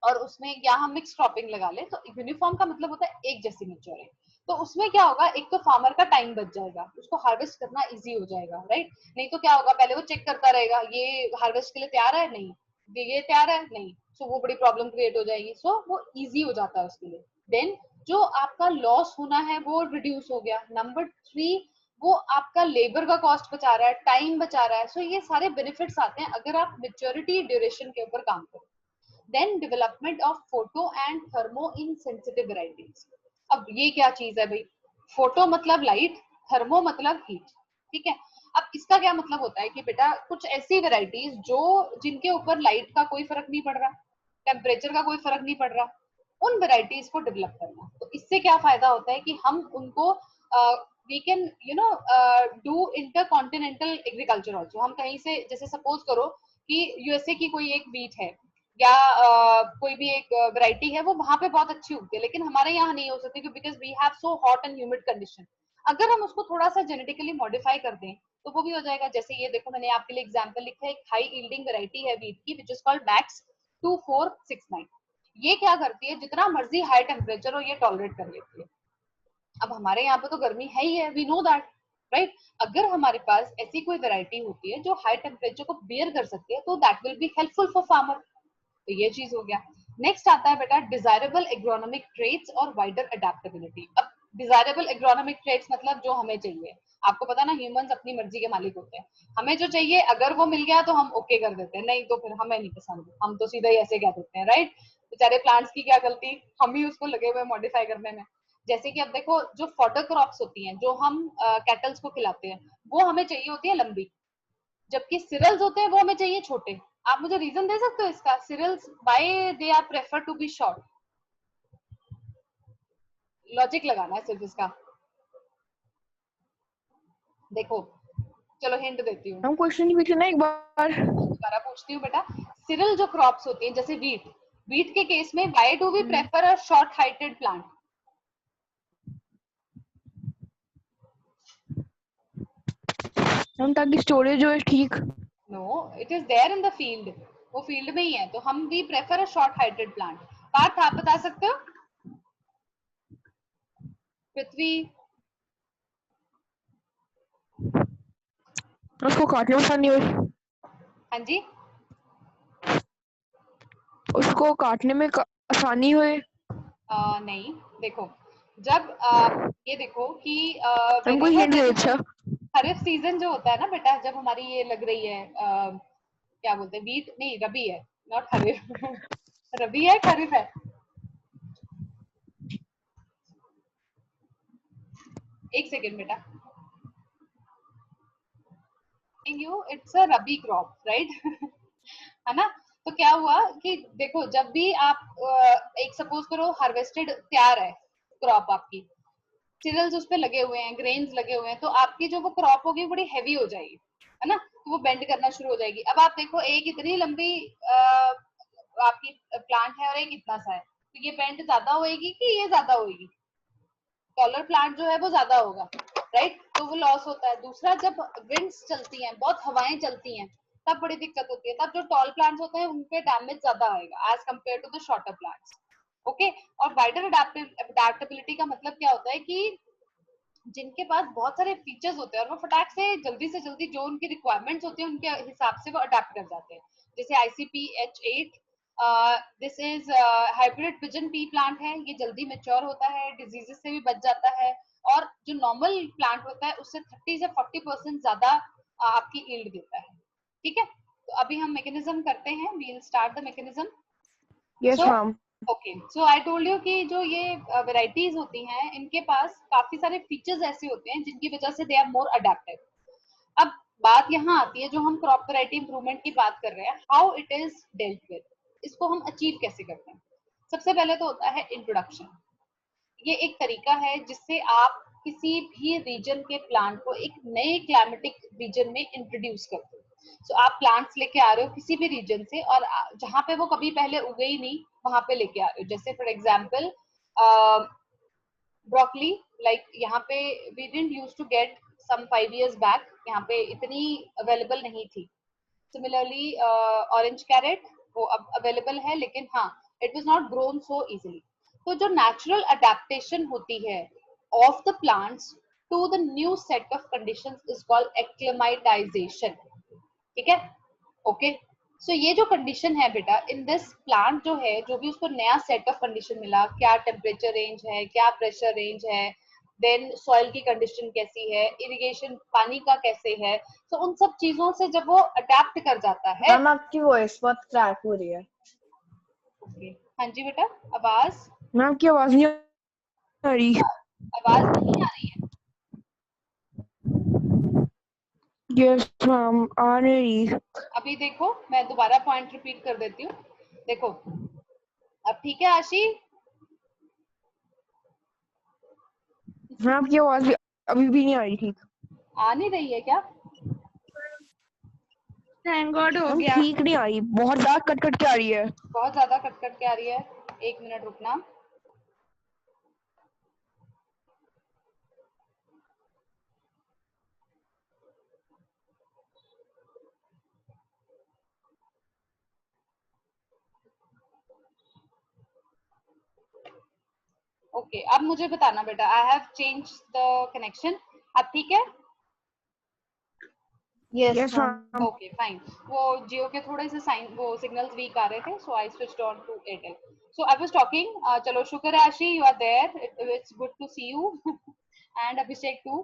और उसमें या हम मिक्स क्रॉपिंग लगा ले, तो यूनिफॉर्म का मतलब होता है एक जैसी मैच्योरिंग। तो उसमें क्या होगा, एक तो फार्मर का टाइम बच जाएगा, उसको हार्वेस्ट करना इजी हो जाएगा, राइट। नहीं तो क्या होगा, पहले वो चेक करता रहेगा ये हार्वेस्ट के लिए तैयार है, नहीं ये तैयार है, नहीं। सो वो बड़ी प्रॉब्लम क्रिएट हो जाएगी। सो वो इजी हो जाता है उसके लिए। देन जो आपका लॉस होना है वो रिड्यूस हो गया। नंबर 3, वो आपका लेबर का कॉस्ट बचा रहा है, टाइम बचा रहा है। सो ये सारे बेनिफिट्स आते हैं अगर आप मेच्योरिटी ड्यूरेशन के ऊपर काम करो। Then development of photo and thermo insensitive varieties. अब ये क्या चीज है भाई, फोटो मतलब लाइट, थर्मो मतलब हीट, ठीक है। अब इसका क्या मतलब होता है कि बेटा कुछ ऐसी वेराइटीज जो जिनके ऊपर लाइट का कोई फर्क नहीं पड़ रहा, टेम्परेचर का कोई फर्क नहीं पड़ रहा, उन वेराइटीज को डेवलप करना। तो इससे क्या फायदा होता है कि हम उनको we can do intercontinental agriculture also. हम कहीं से जैसे सपोज करो कि यूएसए की कोई एक बीट है या कोई भी एक वैरायटी है, वो वहां पे बहुत अच्छी उगती है, लेकिन हमारे यहाँ नहीं हो सकती because we have so hot and humid condition. अगर हम उसको थोड़ा सा जेनेटिकली मॉडिफाई कर दें तो वो भी हो जाएगा। जैसे ये देखो मैंने आपके लिए एग्जांपल लिखा है, एक हाई यील्डिंग वैरायटी है वीट की विच इज कॉल्ड मैक्स 2469। ये क्या करती है, जितना मर्जी हाई टेम्परेचर हो ये टॉलरेट कर लेती है। अब हमारे यहाँ पे तो गर्मी है ही है, वी नो दैट, राइट। अगर हमारे पास ऐसी कोई वैरायटी होती है जो हाई टेम्परेचर को बियर कर सकती है तो that will be helpful for farmer. तो ये चीज हो गया। नेक्स्ट आता है बेटा डिजायरेबल एग्रोनॉमिक ट्रेट्स और वाइडर अडेप्टेबिलिटी। अब डिजायरेबल एग्रोनॉमिक ट्रेड्स मतलब जो हमें चाहिए। आपको पता ना, ह्यूमंस अपनी मर्जी के मालिक होते हैं। हमें जो चाहिए अगर वो मिल गया तो हम ओके कर देते हैं, नहीं तो फिर हमें नहीं पसंद, हम तो सीधा ही ऐसे कह देते हैं, राइट। बेचारे प्लांट्स की क्या गलती, हम ही उसको लगे हुए मॉडिफाई करने में। जैसे कि अब देखो, जो फॉडर क्रॉप्स होती हैं जो हम कैटल्स को खिलाते हैं, वो हमें चाहिए होती है लंबी, जबकि सिरल्स होते हैं वो हमें चाहिए छोटे। आप मुझे रीजन दे सकते हो इसका, cereals why they are prefer to be short? Logic लगाना है सिर्फ इसका। देखो, चलो हिंट देती हूँ, हम क्वेश्चन पूछे ना एक बार। दोबारा पूछती हूँ बेटा। सिरल जो क्रॉप्स होती हैं जैसे वीट, वीट के केस में why do we prefer a short heighted plant? हम ताकि स्टोरेज हो ठीक। No, it is there in the field, वो फील्ड में ही है, तो हम भी prefer a short heighted plant. Parth आप बता सकते हो? पृथ्वी? उसको काटने में आसानी हो, हाँ जी। उसको काटने में आसानी हुए। नहीं, देखो, जब ये देखो कि हमको whenever hint they there is अच्छा। खरीफ सीजन जो होता है ना बेटा, जब हमारी ये लग रही है क्या बोलते हैं, वीट नहीं, रबी है, नॉट खरीफ रबी है, खरीफ है। एक सेकेंड बेटा, you it's a rabi crop, right है ना। तो क्या हुआ कि देखो, जब भी आप एक सपोज करो हार्वेस्टेड तैयार है क्रॉप आपकी, सीरियल्स उस पे लगे हुए हैं, ग्रेन्स लगे हुए हैं, तो आपकी जो वो क्रॉप होगी बड़ी हैवी हो जाएगी, है ना, तो वो बेंड करना शुरू हो जाएगी। अब आप देखो, एक इतनी लंबी आपकी प्लांट है और एक इतना सा है, तो ये बेंड ज्यादा होएगी कि ये ज्यादा होएगी? टॉलर प्लांट जो है वो ज्यादा होगा, राइट, तो वो लॉस होता है। दूसरा, जब विंड्स चलती हैं, बहुत हवाएं चलती हैं, तब बड़ी दिक्कत होती है, तब जो टॉल प्लांट्स होते हैं उनपे डैमेज ज्यादा आएगा as compare to the shorter plants. Okay. और वाइडर अडेप्टेबिलिटी का मतलब क्या होता है कि जिनके पास बहुत सारे फीचर्स होते हैं और वो फटाक से जल्दी जो उनकी रिक्वायरमेंट्स होती है उनके हिसाब से वो अडेप्ट कर जाते हैं। जैसे ICP-H8, this is hybrid pigeon P plant है, ये जल्दी मेच्योर होता है, डिजीजेस से भी बच जाता है, और जो नॉर्मल प्लांट होता है उससे 30 से 40% ज्यादा आपकी ईल्ड देता है। ठीक है, तो अभी हम मैकेनिज्म करते हैं, we will start the mechanism. Yes so ma'am. Okay, so I told you कि जो ये वेराइटीज होती हैं इनके पास काफी सारे फीचर्स ऐसे होते हैं जिनकी वजह से दे आर मोर अडेप्टिव। अब बात यहाँ आती है, जो हम क्रॉप वैरायटी इंप्रूवमेंट की बात कर रहे हैं, how it is dealt with, इसको हम अचीव कैसे करते हैं? सबसे पहले तो होता है इंट्रोडक्शन। ये एक तरीका है जिससे आप किसी भी रीजन के प्लांट को एक नए क्लाइमेटिक रीजन में इंट्रोड्यूस करते हो। सो आप प्लांट्स लेके आ रहे हो किसी भी रीजन से, और जहाँ पे वो कभी पहले उगे ही नहीं वहां पे लेके आ रहे हो। जैसे फॉर एग्जाम्पल ब्रोकली, लाइक यहाँ पे we didn't use to get some 5 years back, यहाँ पे इतनी अवेलेबल नहीं थी। सिमिलरली ऑरेंज कैरेट, वो अब अवेलेबल है, लेकिन हाँ, it was not grown so easily. तो जो नेचुरल अडेप्टेशन होती है of the plants to the new set of conditions is called acclimatization. ठीक है, ओके। सो ये जो कंडीशन है बेटा, इन दिस प्लांट जो है, जो भी उसको नया सेट ऑफ कंडीशन मिला, क्या टेम्परेचर रेंज है, क्या प्रेशर रेंज है, देन सॉइल की कंडीशन कैसी है, इरिगेशन पानी का कैसे है, तो उन सब चीजों से जब वो अडेप्ट कर जाता है। मैम आपकी वॉइस बहुत क्रैक हो रही है। ओके, हाँ जी बेटा, आवाज मैम की आवाज नहीं आ रही। आवाज नहीं आ रही है? यस मैम आ रही। अभी देखो, मैं दोबारा पॉइंट रिपीट कर देती हूँ। देखो, अब ठीक है आशी? मैम की आवाज भी अभी भी नहीं आ रही ठीक। आ नहीं रही है क्या? थैंक गॉड हो मैम गया। ठीक नहीं आ रही, बहुत ज्यादा कट कट के आ रही है। बहुत ज्यादा कट कट के आ रही है, एक मिनट रुकना। ओके, अब मुझे बताना बेटा, I have change the connection, अब ठीक है? Yes, Yes, ma'am. ma'am. Okay fine. वो जियो के थोड़े से साइन वो सिग्नल्स वीक आ रहे थे, so I switched on to Airtel. So I was talking. चलो शुक्र है Ashi, you are there. It's good to see you. And Abhishek too.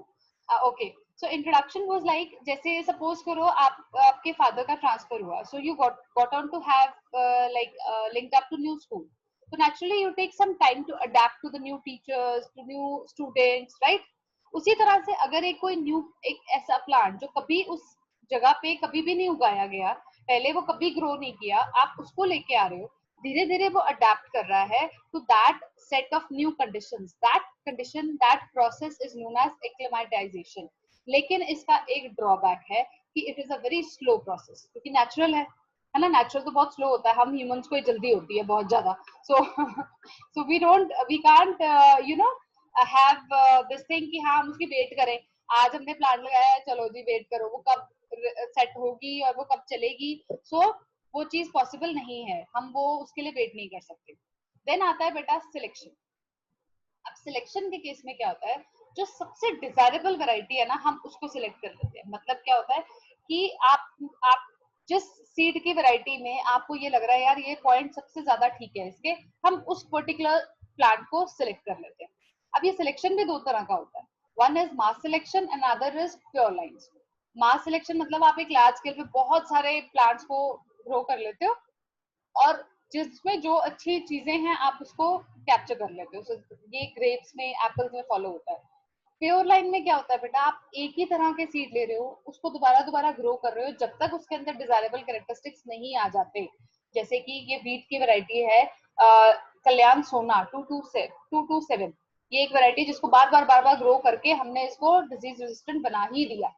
Okay. So introduction was like, जैसे सपोज करो आपके फादर का ट्रांसफर हुआ, so you got on to have like linked up to new school. So naturally you take some time to adapt to the new teachers, to new students, right? उसी तरह से अगर एक कोई न्यू एक ऐसा प्लांट जो कभी उस जगह पे कभी भी नहीं उगाया गया, पहले वो कभी ग्रो नहीं किया, आप उसको लेके आ रहे हो, धीरे धीरे वो अडेप्ट कर रहा है to that set of new conditions. That condition, that process is known as acclimatization. लेकिन इसका एक ड्रॉबैक है कि it is a very slow process, क्योंकि नेचुरल है ना. नेचुरल तो बहुत स्लो होता है, हम ह्यूमंस को जल्दी होती है बहुत ज्यादा. So we can't you know have this thing कि हाँ हम उसकी वेट करें. आज हमने प्लांट लगाया है, चलो जी वेट करो वो कब सेट होगी और वो कब चलेगी. सो वो चीज पॉसिबल नहीं है, हम वो उसके लिए वेट नहीं कर सकते. देन आता है बेटा सिलेक्शन. अब सिलेक्शन के केस में क्या होता है, जो सबसे डिजायरेबल वैरायटी है ना, हम उसको सिलेक्ट कर लेते हैं. मतलब क्या होता है कि आप जिस सीड की वैरायटी में आपको ये लग रहा है यार ये पॉइंट सबसे ज्यादा ठीक है इसके, हम उस पर्टिकुलर प्लांट को सिलेक्ट कर लेते हैं. अब ये सिलेक्शन भी दो तरह का होता है. One is mass selection and other is pure lines. Mass selection मतलब आप एक लार्ज स्केल पे बहुत सारे प्लांट्स को ग्रो कर लेते हो और जिसमें जो अच्छी चीजें हैं आप उसको कैप्चर कर लेते हो. so, ये ग्रेप्स में, एप्पल्स में फॉलो होता है. प्योर लाइन में क्या होता है बेटा, आप एक ही तरह के सीड ले रहे हो, उसको दोबारा दोबारा ग्रो कर रहे हो जब तक उसके अंदर डिजायरेबल कैरेक्टरिस्टिक्स नहीं आ जाते. जैसे कि ये व्हीट की वैरायटी है कल्याण सोना 227. ये एक वैरायटी जिसको बार बार ग्रो करके हमने इसको डिजीज रेजिस्टेंट बना ही दिया.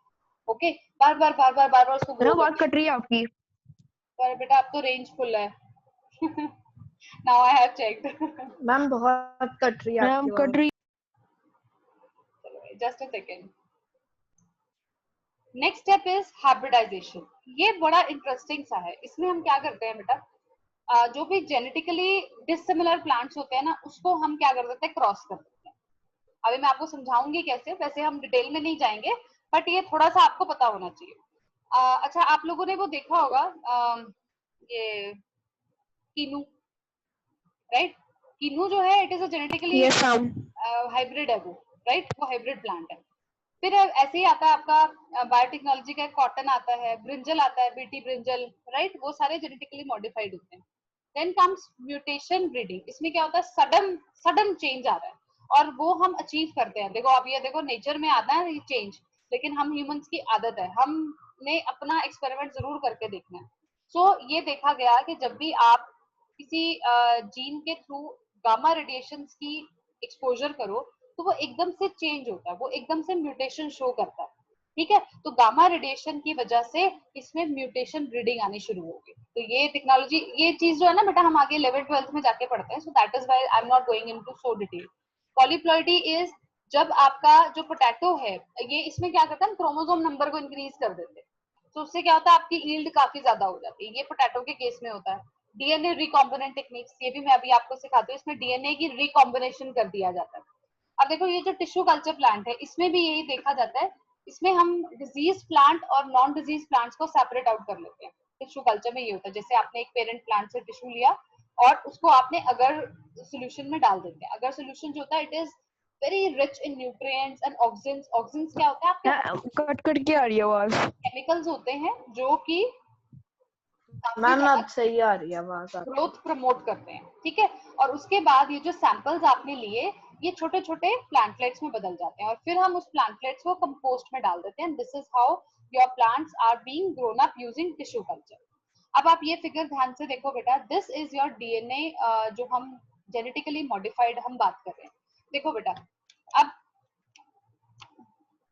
ओके. बार बार उसको ग्रो मैम बात करके. कट रही है आपकी. पर बेटा अब तो रेंज फुल है. Now I have checked. Ma'am बहुत कट रही है मैम आपकी कट आवाज. रही. Just a second. Next step is hybridization. ये बड़ा इंटरेस्टिंग सा है. इसमें हम क्या करते हैं बेटा, जो भी जेनेटिकली डिसिमिलर प्लांट्स होते हैं ना, उसको हम क्या कर देते हैं, क्रॉस कर देते हैं. अभी मैं आपको समझाऊंगी कैसे, वैसे हम डिटेल में नहीं जाएंगे, बट ये थोड़ा सा आपको पता होना चाहिए. अच्छा आप लोगों ने वो देखा होगा ये कीनू, राइट? कीनू जो है it is a genetically yes ma'am. Hybrid है वो, राइट? वो हाइब्रिड प्लांट है. फिर ऐसे ही आता है आपका बायोटेक्नोलॉजी का कॉटन आता है, ब्रिंजल आता है, बीटी ब्रिंजल, राइट? वो सारे जेनेटिकली मॉडिफाइड होते हैं. Then comes mutation breeding. इसमें क्या होता है, सडन सडन चेंज आ रहा है और वो हम अचीव करते हैं. देखो आप ये देखो, नेचर में आता है ये चेंज, लेकिन हम ह्यूमंस की आदत है, हमने अपना एक्सपेरिमेंट जरूर करके देखना है. सो ये देखा गया कि जब भी आप किसी जीन के थ्रू गामा रेडिएशंस की एक्सपोजर करो तो वो एकदम से चेंज होता है, वो एकदम से म्यूटेशन शो करता है. ठीक है, तो गामा रेडिएशन की वजह से इसमें म्यूटेशन ब्रीडिंग आनी शुरू होगी. तो ये टेक्नोलॉजी, ये चीज जो है ना बेटा, हम आगे 11th-12th में जाके पढ़ते हैं. So that is why I am not going into so detail. Polyploidy is जब आपका जो पोटैटो है, ये इसमें क्या करता है, हम क्रोमोसोम नंबर को इंक्रीज कर देते हैं. तो उससे क्या होता है, आपकी यील्ड काफी ज्यादा हो जाती है. ये पोटैटो के केस में होता है. डीएनए रिकॉम्बिनेंट टेक्निक्स, ये भी मैं अभी आपको सिखाती हूँ. इसमें डीएनए की रिकॉम्बिनेशन कर दिया जाता है. अब देखो ये जो टिश्यू कल्चर प्लांट है, इसमें भी यही देखा जाता है. इसमें हम डिजीज प्लांट और नॉन डिजीज प्लांट्स को सेपरेट आउट कर लेते हैं. टिश्यू कल्चर में ये होता है, जैसे आपने एक पेरेंट प्लांट से टिश्यू लिया और उसको आपने अगर सोल्यूशन में डाल देते हैं. अगर सोल्यूशन जो होता है it is very rich in nutrients and oxygens. Oxygens क्या होता है, आपके कट कट के आ रही है आवाज. केमिकल्स होते हैं जो कि काफी मैम ज्यादा अब सही आ रही है आवाज आपकी. ग्रोथ प्रमोट करते हैं. ठीक है, और उसके बाद ये जो सैंपल्स आपने लिए, ये छोटे छोटे प्लांटलेट्स में बदल जाते हैं और फिर हम उस प्लांटलेट्स को कंपोस्ट में डाल देते हैं. This is how your plants are being grown up using tissue culture. अब आप ये फिगर ध्यान से देखो बेटा, दिस इज योर डीएनए जो हम जेनेटिकली मॉडिफाइड हम बात कर रहे हैं. देखो बेटा, अब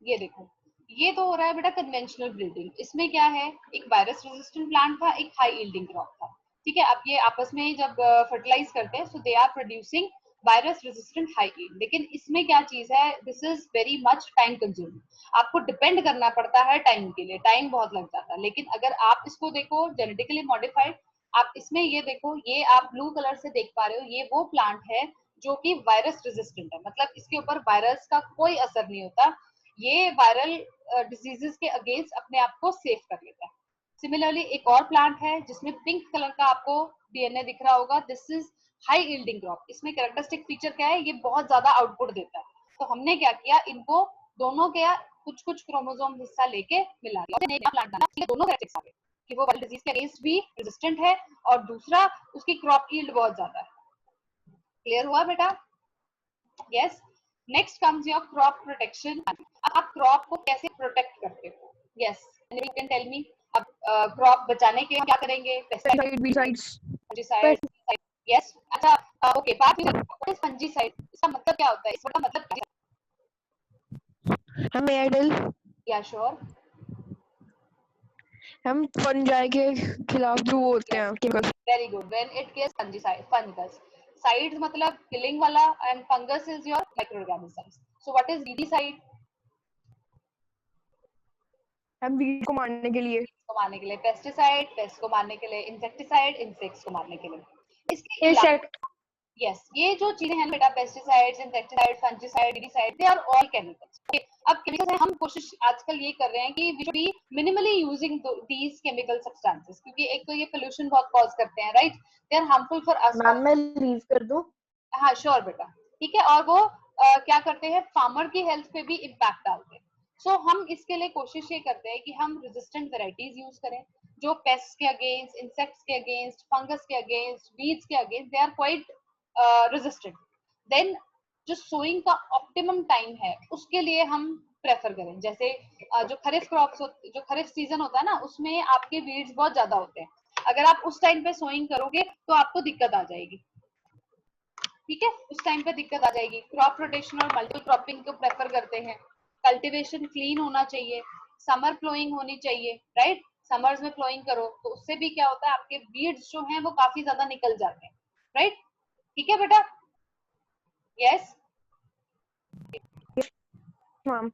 ये देखो, ये तो हो रहा है बेटा कन्वेंशनल ब्रीडिंग. इसमें क्या है, एक वायरस रेजिस्टेंट प्लांट था, एक हाई यील्डिंग क्रॉप था. ठीक है, अब ये आपस में जब फर्टिलाइज करते हैं, so they are producing virus resistant high yield. लेकिन इसमें क्या चीज है, this is very much time consuming. आपको डिपेंड करना पड़ता है टाइम के लिए, टाइम बहुत लग जाता है. लेकिन अगर आप इसको देखो जेनेटिकली मॉडिफाइड, आप इसमें ये देखो, ये आप ब्लू कलर से देख पा रहे हो, ये वो प्लांट है जो कि वायरस रेजिस्टेंट है. मतलब इसके ऊपर वायरस का कोई असर नहीं होता. ये वायरल डिजीजेस के अगेंस्ट अपने आप को सेफ कर लेता है। सिमिलरली एक और प्लांट है जिसमें पिंक कलर का आपको डीएनए दिख रहा होगा, this is high yielding crop. इसमें कैरेक्टरिस्टिक फीचर क्या है, ये बहुत ज्यादा आउटपुट देता है। तो हमने क्या किया, इनको दोनों के कुछ कुछ क्रोमोसोम हिस्सा लेके मिला दिया, प्लांट बना, दोनों कैरेक्टरिस्टिक्स आ गए कि वो वायरल डिजीज के अगेंस्ट भी रेजिस्टेंट है और दूसरा उसकी क्रॉप यील्ड बहुत ज्यादा है। क्लियर हुआ बेटा? Yes. Next comes your crop protection. आप क्रॉप को कैसे प्रोटेक्ट करते हो? Yes, you can tell me. अब क्रॉप बचाने के क्या करेंगे? पेस्टिसाइड। यस, अच्छा, okay, but what is fungicide? इसका मतलब क्या होता है? इसका मतलब क्या है? हम एडल या श्योर, हम फंजाई के खिलाफ जो होते हैं chemical. Very good, when it kills fungicide, fungus. Cide मतलब किलिंग वाला and fungus is your microorganisms. So what is weedicide? हम वीड को मारने के लिए, को मारने के लिए पेस्टिसाइड, पेस्ट को मारने के लिए इंसेक्टिसाइड, इंसेक्ट्स को मारने के लिए। इसके अलावा यस, ये जो चीजें हैं बेटा, pesticides, insecticide, fungicide, weedicide, they are all chemicals. Okay, अब केमिकल्स है, हम कोशिश आजकल ये कर रहे हैं कि we should be minimally using these chemical substances, क्योंकि एक तो ये पोल्यूशन बहुत कॉज करते हैं, राइट? They are harmful for us. Ma'am मैं लीव कर दूं? हाँ श्योर बेटा, ठीक है। और वो क्या करते हैं, फार्मर की हेल्थ पे भी इम्पैक्ट डालते हैं। सो हम इसके लिए कोशिश ये करते हैं कि हम रेजिस्टेंट वेराइटीज यूज करें जो पेस्ट के अगेंस्ट, इंसेक्ट्स के अगेंस्ट, फंगस के अगेंस्ट, वीड्स के against they are quite resistant. Then जो सोइंग का ऑप्टिमम टाइम है उसके लिए हम प्रेफर करें, जैसे जो खरीफ क्रॉप्स, जो खरीफ सीजन होता है ना, उसमें आपके वीड्स बहुत ज्यादा होते हैं। अगर आप उस टाइम पे सोइंग करोगे तो आपको दिक्कत आ जाएगी, ठीक है? उस टाइम पे दिक्कत आ जाएगी। क्रॉप रोटेशन और मल्टीपल क्रॉपिंग को प्रेफर करते हैं। कल्टीवेशन क्लीन होना चाहिए, समर प्लोइंग होनी चाहिए, राइट? समर्स में प्लोइंग करो तो उससे भी क्या होता है, आपके बीड्स जो हैं वो काफी ज्यादा निकल जाते हैं, राइट? ठीक है बेटा? Yes ma'am.